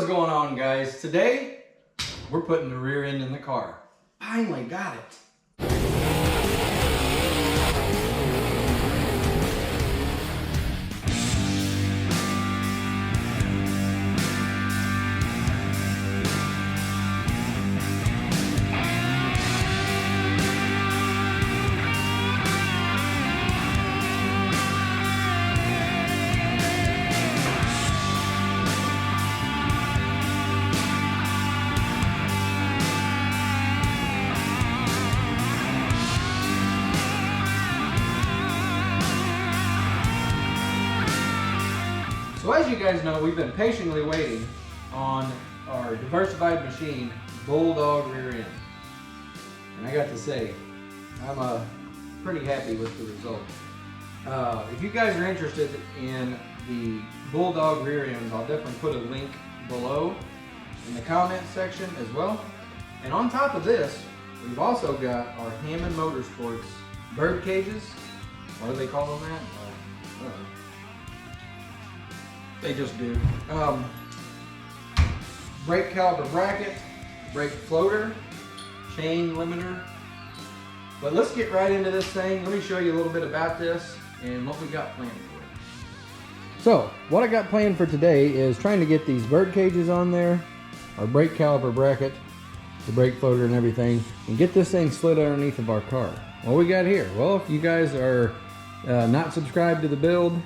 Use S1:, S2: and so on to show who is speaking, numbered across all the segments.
S1: What's going on, guys? Today, we're putting the rear end in the car. Finally got it. So as you guys know, we've been patiently waiting on our diversified machine, bulldog rear end. And I got to say, I'm pretty happy with the result. If you guys are interested in the bulldog rear ends, I'll definitely put a link below in the comment section as well. And on top of this, we've also got our Hammond Motorsports bird cages. What do they call them that? I don't know. They just do. Brake caliper bracket, brake floater, chain limiter. But let's get right into this thing. Let me show you a little bit about this and what we got planned for it. So, what I got planned for today is trying to get these bird cages on there, our brake caliper bracket, the brake floater and everything, and get this thing slid underneath of our car. What we got here? Well, if you guys are not subscribed to the build,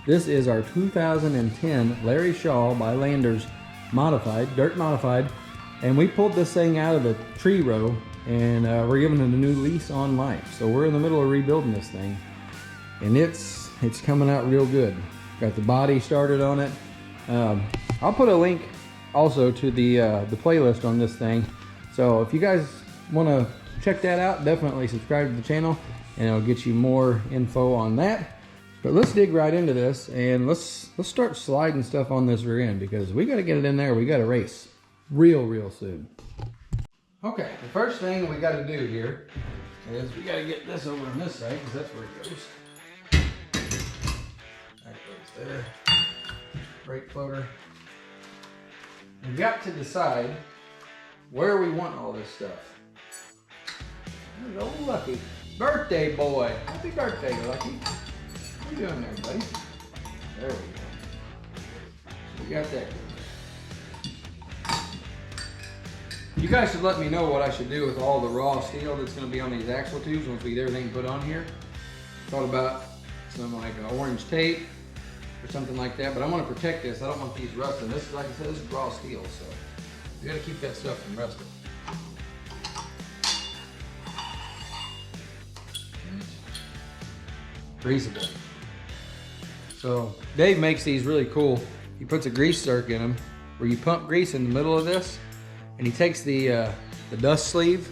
S1: this is our 2010 Larry Shaw by Landers modified, dirt modified, and we pulled this thing out of the tree row and we're giving it a new lease on life. So we're in the middle of rebuilding this thing, and it's coming out real good. Got the body started on it. I'll put a link also to the playlist on this thing. So if you guys want to check that out, definitely subscribe to the channel, and it'll get you more info on that. But let's dig right into this and let's start sliding stuff on this rear end, because we got to get it in there. We got to race real soon. Okay, the first thing we got to do here is we got to get this over on this side, because that's where it goes. That goes there. Brake floater. We've got to decide where we want all this stuff. There's old Lucky. Birthday boy. Happy birthday, Lucky. What are you doing there, buddy? There we go. We got that. You guys should let me know what I should do with all the raw steel that's going to be on these axle tubes once we get everything put on here. Thought about some like orange tape or something like that, but I want to protect this. I don't want these rusting. This is, like I said, this is raw steel, so you got to keep that stuff from rusting. Greasable. So Dave makes these really cool. He puts a grease zerk in them where you pump grease in the middle of this, and he takes the dust sleeve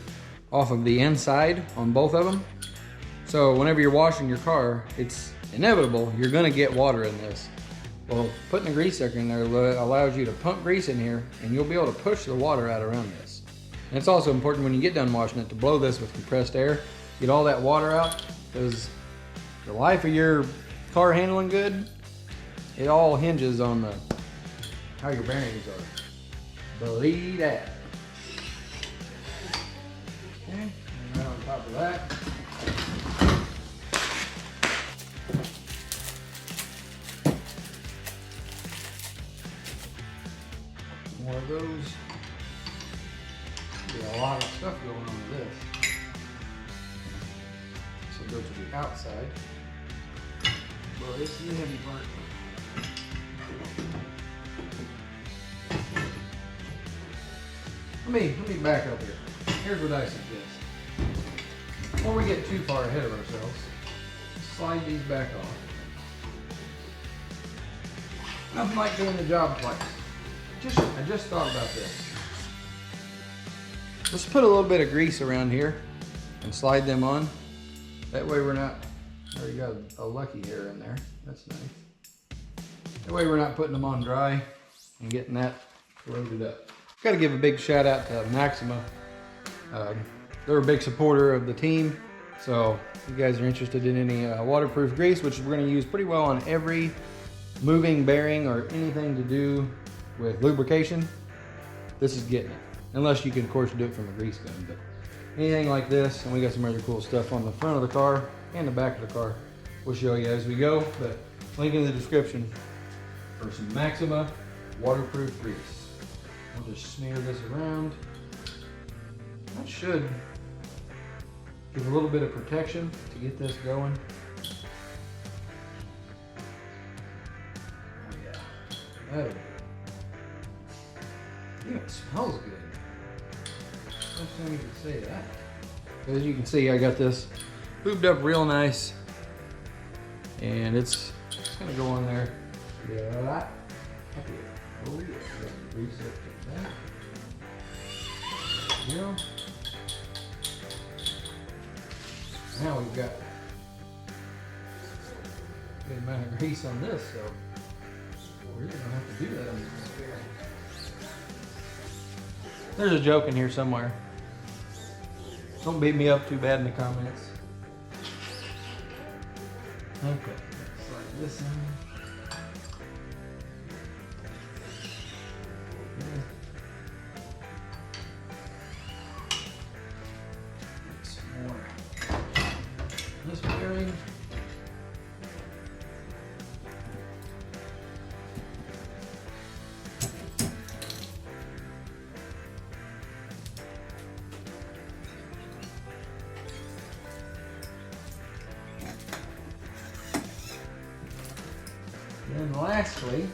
S1: off of the inside on both of them. So whenever you're washing your car, it's inevitable you're gonna get water in this. Well, putting a grease zerk in there allows you to pump grease in here, and you'll be able to push the water out around this. And it's also important when you get done washing it to blow this with compressed air, get all that water out, because the life of your car handling good, it all hinges on how your bearings are. Believe that. Okay, and right on top of that, more of those. Be a lot of stuff going on with this. So go to the outside. Well, this is the heavy part. Let me back up here. Here's what I suggest. Before we get too far ahead of ourselves, slide these back off. Nothing like doing the job twice. I just thought about this. Let's put a little bit of grease around here and slide them on. That way we're not, there you got a Lucky hair in there. That's nice. That way we're not putting them on dry and getting that corroded up. Got to give a big shout out to Maxima. They're a big supporter of the team. So if you guys are interested in any waterproof grease, which we're going to use pretty well on every moving bearing or anything to do with lubrication, this is getting it. Unless you can, of course, do it from a grease gun. But anything like this, and we got some other cool stuff on the front of the car and the back of the car. We'll show you as we go, but link in the description for some Maxima waterproof grease. We'll just smear this around. That should give a little bit of protection to get this going. Oh yeah, that'll do. Yeah, it smells good. First time you can say that. As you can see, I got this lubed up real nice, and it's gonna go on there. Yeah, oh yeah, grease up like that. Yeah. Now we've got a good amount of grease on this, so we're really gonna have to do that on this spare. There's a joke in here somewhere. Don't beat me up too bad in the comments. Okay, slide this in. Some more. This bearing. And lastly,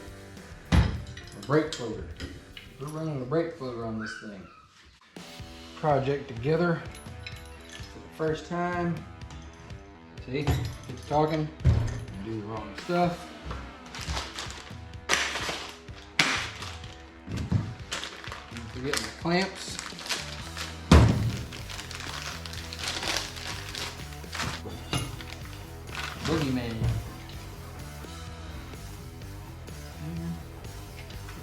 S1: a brake floater. We're running a brake floater on this thing. Project together for the first time. See, it's talking, I do the wrong stuff. I'm forgetting the clamps. Boogeyman.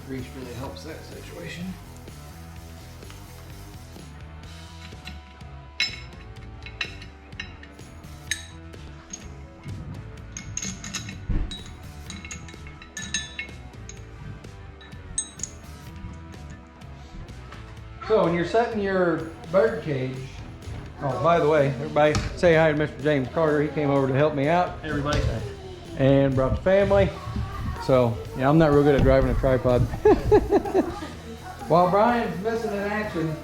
S1: Grease really helps that situation. So when you're setting your bird cage, oh, by the way, everybody say hi to Mr. James Carter. He came over to help me out.
S2: Hey everybody.
S1: And brought the family. So, yeah, I'm not real good at driving a tripod. While Brian's missing in action,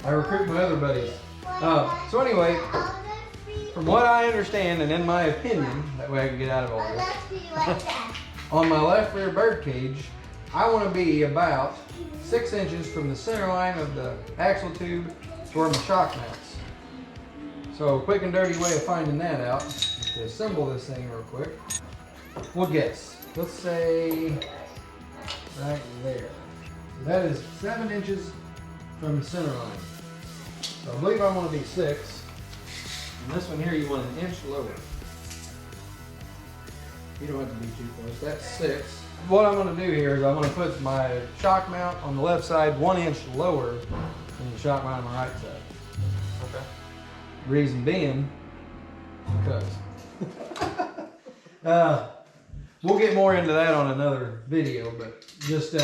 S1: I recruit my other buddies. So anyway, from what I understand, and in my opinion, that way I can get out of all this, on my left rear bird cage, I want to be about 6 inches from the center line of the axle tube to where my shock mounts. So, quick and dirty way of finding that out is to assemble this thing real quick. We'll guess. Let's say right there. So that is 7 inches from the center line. So I believe I want to be 6. And this one here you want 1 inch lower. You don't have to be too close. That's 6. What I'm going to do here is I'm going to put my shock mount on the left side 1 inch lower than the shock mount on the right side. Okay. Reason being, because. We'll get more into that on another video, but just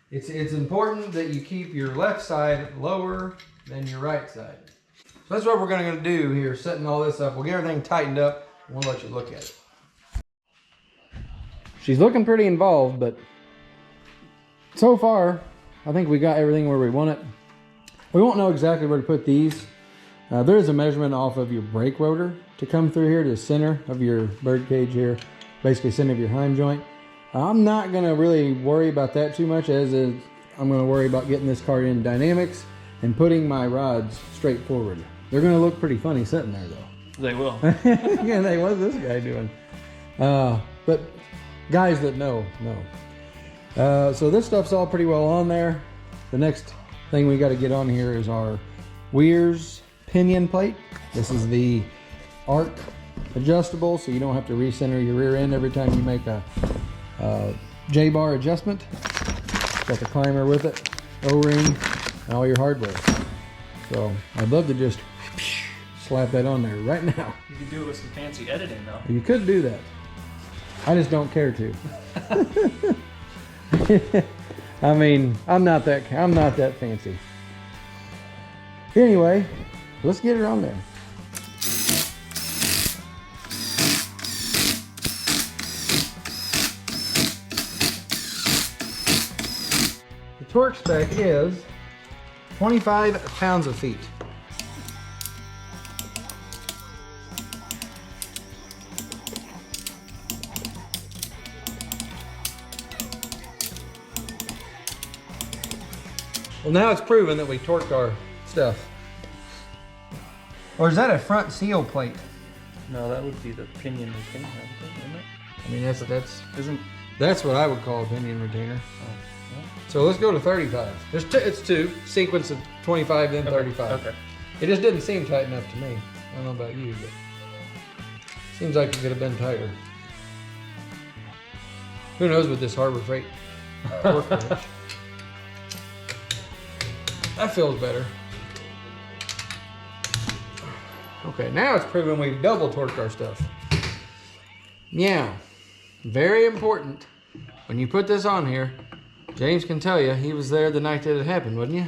S1: it's important that you keep your left side lower than your right side. So that's what we're going to do here, setting all this up. We'll get everything tightened up, and we'll let you look at it. She's looking pretty involved, but so far, I think we got everything where we want it. We won't know exactly where to put these. There is a measurement off of your brake rotor to come through here to the center of your bird cage here. Basically center of your heim joint. I'm not going to really worry about that too much, as is I'm going to worry about getting this car in dynamics and putting my rods straight forward. They're going to look pretty funny sitting there though.
S2: They will.
S1: Yeah, they, what's this guy doing? But guys that know. So this stuff's all pretty well on there. The next thing we got to get on here is our Wehrs pinion plate. This is the arc adjustable, so you don't have to recenter your rear end every time you make a J-bar adjustment. It's got the climber with it, O-ring, and all your hardware. So I'd love to just slap that on there right now.
S2: You could do it with some fancy editing though.
S1: You could do that. I just don't care to. I mean, I'm not that fancy. Anyway, let's get her on there. The torque spec is 25 pounds of feet. Well, now it's proven that we torqued our stuff. Or is that a front seal plate?
S2: No, that would be the pinion retainer, isn't it?
S1: I mean, that's what I would call a pinion retainer.
S2: Oh, yeah.
S1: So let's go to 35. It's two, sequence of 25, then 35.
S2: Okay.
S1: It just didn't seem tight enough to me. I don't know about you, but seems like it could have been tighter. Who knows with this Harbor Freight torque wrench. That feels better. Okay, now it's proven we've double torqued our stuff. Yeah, very important. When you put this on here, James can tell you, he was there the night that it happened, wasn't you?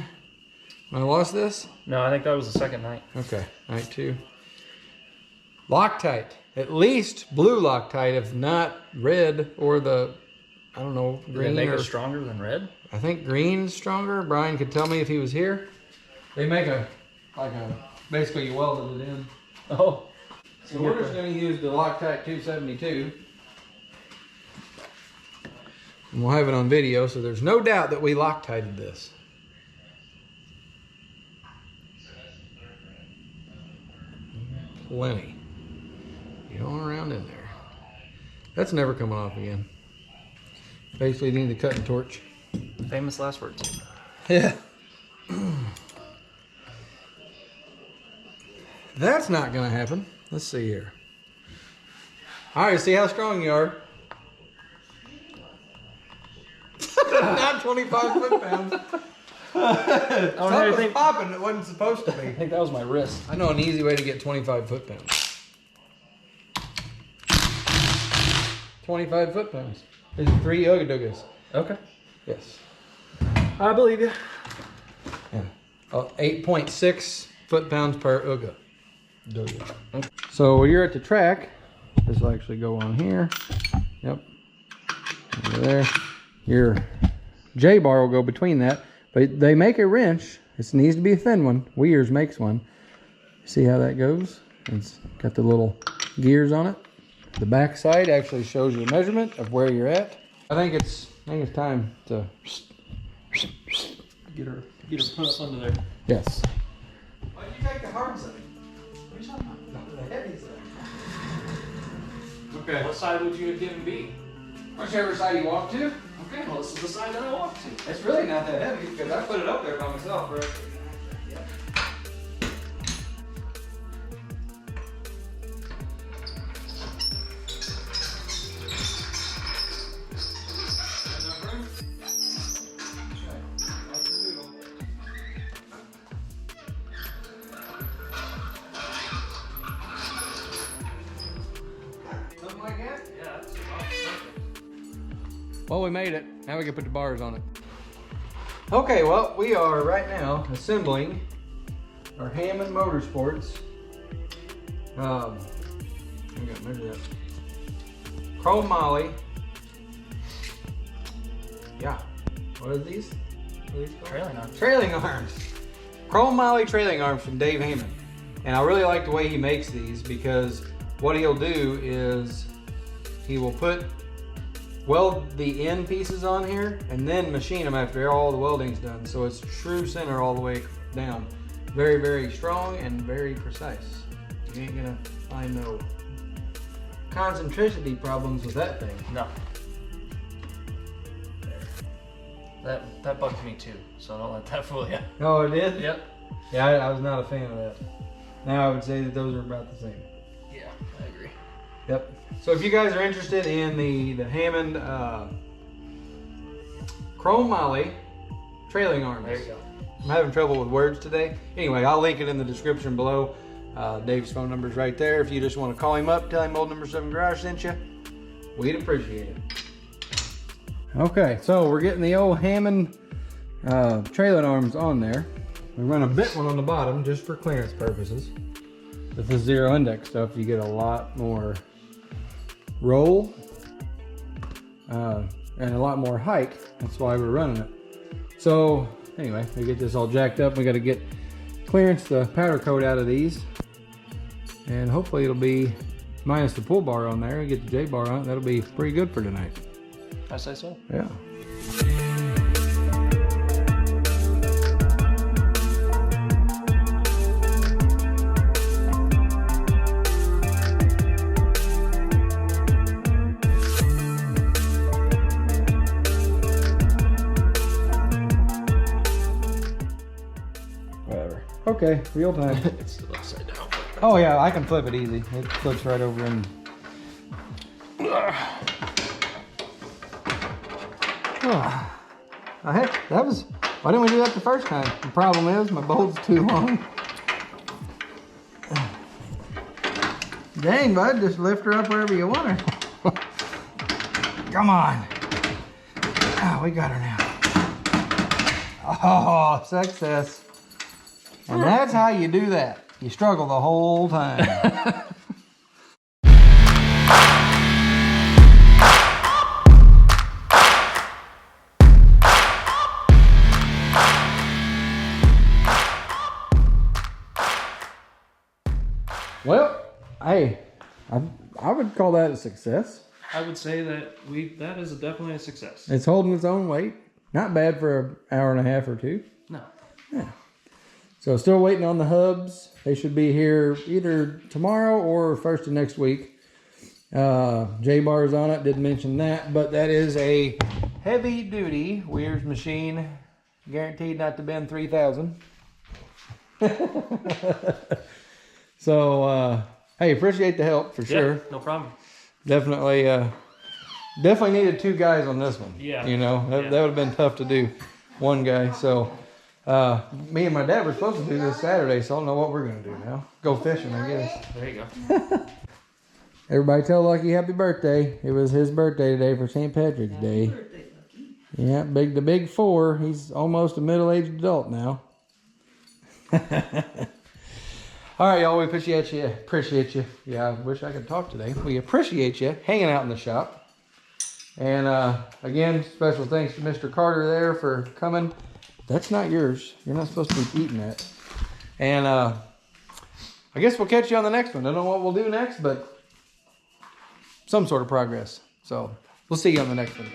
S1: When I lost this?
S2: No, I think that was the second night.
S1: Okay, night 2. Loctite, at least blue Loctite, if not red or the, I don't know, green.
S2: They make it stronger than red?
S1: I think green's stronger. Brian could tell me if he was here. They make basically you welded it in.
S2: Oh.
S1: So we're just going to use the Loctite 272. And we'll have it on video, so there's no doubt that we Loctited this. Plenty. Get on around in there. That's never coming off again. Basically, you need the cutting torch.
S2: Famous last words.
S1: Yeah. That's not gonna happen. Let's see here. All right, see how strong you are. Not 25 foot-pounds. Something was popping that wasn't supposed to be.
S2: I think that was my wrist.
S1: I know an easy way to get 25 foot-pounds. 25 foot-pounds. There's 3 Ugga-Duggas.
S2: Okay.
S1: Yes.
S2: I believe you.
S1: Yeah. 8.6 foot-pounds per Ugga. So you're at the track. This will actually go on here. Yep. Over there. Your J-bar will go between that. But they make a wrench. It needs to be a thin one. Wehrs makes one. See how that goes? It's got the little gears on it. The back side actually shows you a measurement of where you're at. I think it's time to
S2: Get her put up under there.
S1: yes. Why did you take the hard side? What are you talking about? The heavy side. Okay.
S2: What side would you have given B?
S1: Whichever side you walk to.
S2: Okay, well, this is the side that I walked to.
S1: It's really not that heavy because I put it up there by myself, right? Yeah. Something like that?
S2: Yeah, that's about perfect.
S1: Well, we made it. Now we can put the bars on it. Okay, well, we are right now assembling our Hammond Motorsports. I gotta measure that. chromeMoly. Yeah. What are these? What are these called?
S2: Trailing arms.
S1: Trailing arms. chromeMoly trailing arms from Dave Hammond. And I really like the way he makes these because what he'll do is he will weld the end pieces on here and then machine them after all the welding's done. So it's true center all the way down. Very, very strong and very precise. You ain't gonna find no concentricity problems with that thing.
S2: No. There. That bugged me too, so don't let that fool you.
S1: Oh, it did?
S2: Yep.
S1: Yeah, I was not a fan of that. Now I would say that those are about the same.
S2: Yeah, I agree.
S1: Yep. So if you guys are interested in the Hammond chromeMoly trailing arms.
S2: There you go.
S1: I'm having trouble with words today. Anyway, I'll link it in the description below. Dave's phone number's right there. If you just want to call him up, tell him Old Number 7 Garage sent you. We'd appreciate it. Okay, so we're getting the old Hammond trailing arms on there. We run a bit one on the bottom just for clearance purposes. With the zero index stuff, you get a lot more roll and a lot more height. That's why we're running it. So anyway, we get this all jacked up. We got to get clearance the powder coat out of these, and hopefully it'll be minus the pull bar on there and get the J bar on it. That'll be pretty good for tonight.
S2: I say so.
S1: Yeah. Whatever. Okay, real time.
S2: It's still upside down.
S1: Oh yeah, I can flip it easy. It flips right over and. Oh. Heck, that was. Why didn't we do that the first time? The problem is my bolt's too long. Dang, bud, just lift her up wherever you want her. Come on. Oh, we got her now. Oh, success. And that's how you do that. You struggle the whole time. Well, hey, I would call that a success.
S2: I would say that that is definitely a success.
S1: It's holding its own weight. Not bad for an hour and a half or two.
S2: No.
S1: Yeah. So still waiting on the hubs. They should be here either tomorrow or first of next week. J-bars on it, didn't mention that, but that is a heavy duty Wehrs Machine, guaranteed not to bend 3,000. So, hey, appreciate the help for sure.
S2: No problem.
S1: Definitely needed two guys on this one.
S2: Yeah.
S1: You know, that would have been tough to do one guy. So, me and my dad were supposed to do this Saturday, so I don't know what we're going to do now. Go fishing, I guess.
S2: There you go.
S1: Everybody tell Lucky happy birthday. It was his birthday today for St. Patrick's Day.
S3: Happy birthday, Lucky.
S1: Yeah, the big 4. He's almost a middle-aged adult now. All right, y'all, we appreciate you. Yeah, I wish I could talk today. We appreciate you hanging out in the shop. And again, special thanks to Mr. Carter there for coming. That's not yours. You're not supposed to be eating that. And I guess we'll catch you on the next one. I don't know what we'll do next, but some sort of progress. So we'll see you on the next one.